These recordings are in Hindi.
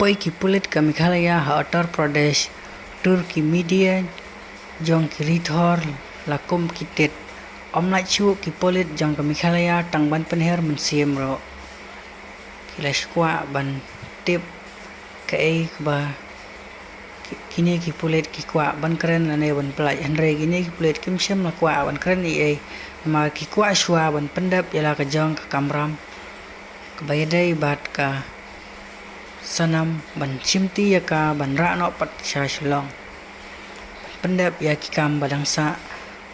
Poi kipulit ke Meghalaya ha Uttar Pradesh Turki media jong kirithor lakum kitet omnai chu kipulit jong ke Meghalaya tang ban penher mensiem ro kilashkwa ban tip ke ba kini kipulit kikwa ban keren ane ban pelaj andre kini kipulit kimsem lakwa ban keren i ma kikwa shwa ban pendap yala ke jong ke kamram ke bayadai bat ka sanam ban chimti ya ka ban ra no pat sha shlong pendap ya kikam badangsa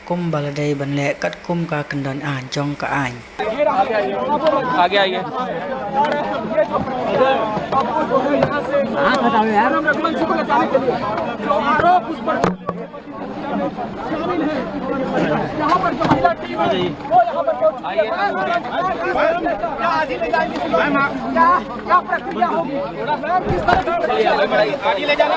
kum baladai ban le kat kum ka kendon an jong ka an आगे आइए हाँ बताओ यार रघुवंश को बचाने के लिए जो आरोप उस पर शामिल है यहाँ पर जो महिला टीम है वो यहाँ पर क्या प्रक्रिया होगी किस तरह आगे ले जाना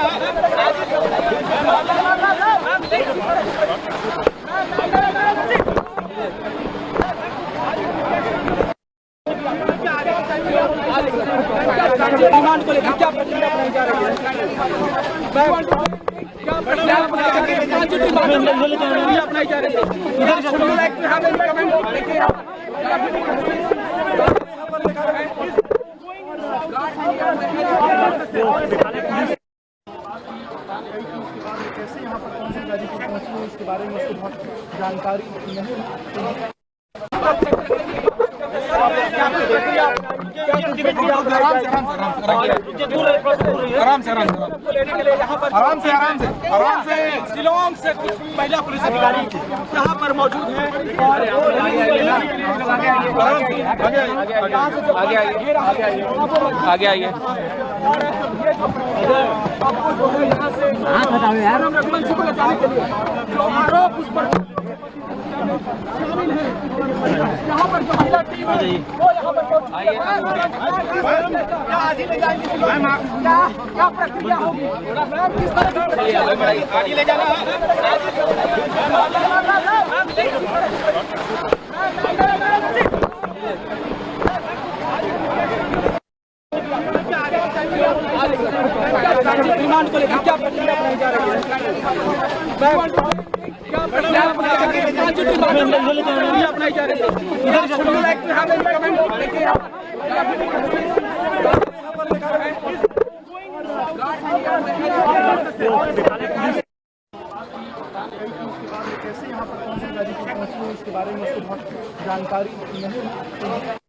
डिमांड को लेकर क्या प्रक्रिया अपनाई जा रही है अपनाई जा रही है कैसे यहाँ पर कौन सी गाड़ी पहुँची है इसके बारे में उसको बहुत जानकारी नहीं आराम से शिलोंग से कुछ महिला पुलिस अधिकारी यहाँ पर मौजूद है आगे आइए हाँ बताओ यार रघुवंश को बचाने के लिए जो आरोप उस पर शामिल है यहाँ पर जो महिला टीम है वो यहाँ पर क्या प्रक्रिया होगी किस तरह आगे ले जाना डिमांड को लेकर क्या प्रक्रिया अपनाई जा रही है अपनाई जा रही है कैसे यहाँ पर कौन सी गाड़ी पहुँची है इसके बारे में उसको बहुत जानकारी नहीं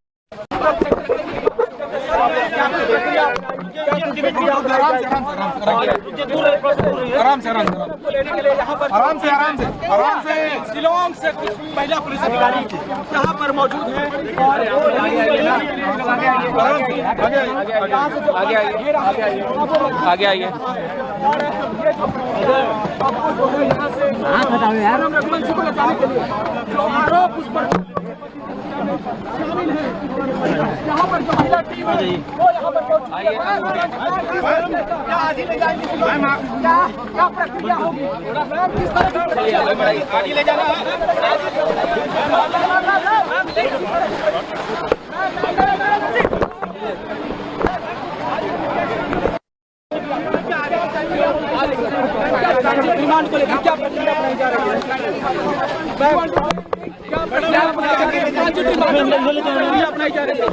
आराम से शिलोंग से कुछ महिला पुलिस अधिकारी यहाँ पर मौजूद है आगे आइए हाँ बताओ यार रघुवंश को बचाने के लिए जो आरोप उस पर शामिल है यहाँ पर जो महिला टीम है वो यहाँ पर क्या प्रक्रिया होगी किस तरह आगे ले जाना डिमांड को लेकर क्या प्रक्रिया अपनाई जा रही है अपनाई जा रही है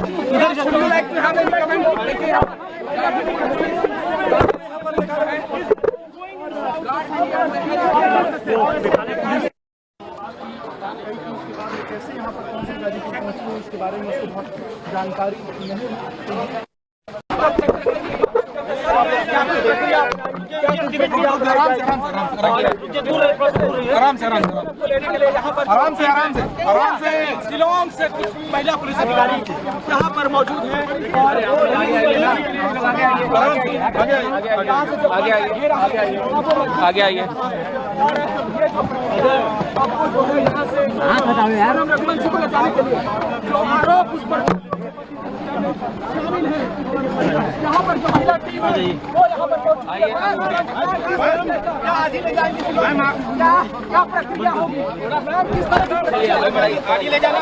कैसे यहाँ पर कौन सी गाड़ी पहुँची है इसके बारे में उसको बहुत जानकारी नहीं आराम से शिलोंग से कुछ महिला पुलिस अधिकारी यहाँ पर मौजूद है आगे आइए हाँ बताओ यार रघुवंश को बचाने के लिए जो आरोप उस पर शामिल है यहाँ पर जो महिला टीम है वो यहाँ पर क्या प्रक्रिया होगी किस तरह आगे ले जाना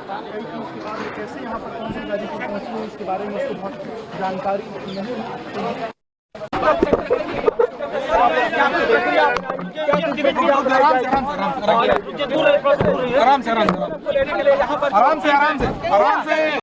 कैसे यहाँ पर कौन सी गाड़ी पहुँची है इसके बारे में उसको बहुत जानकारी नहीं है। आराम से आराम से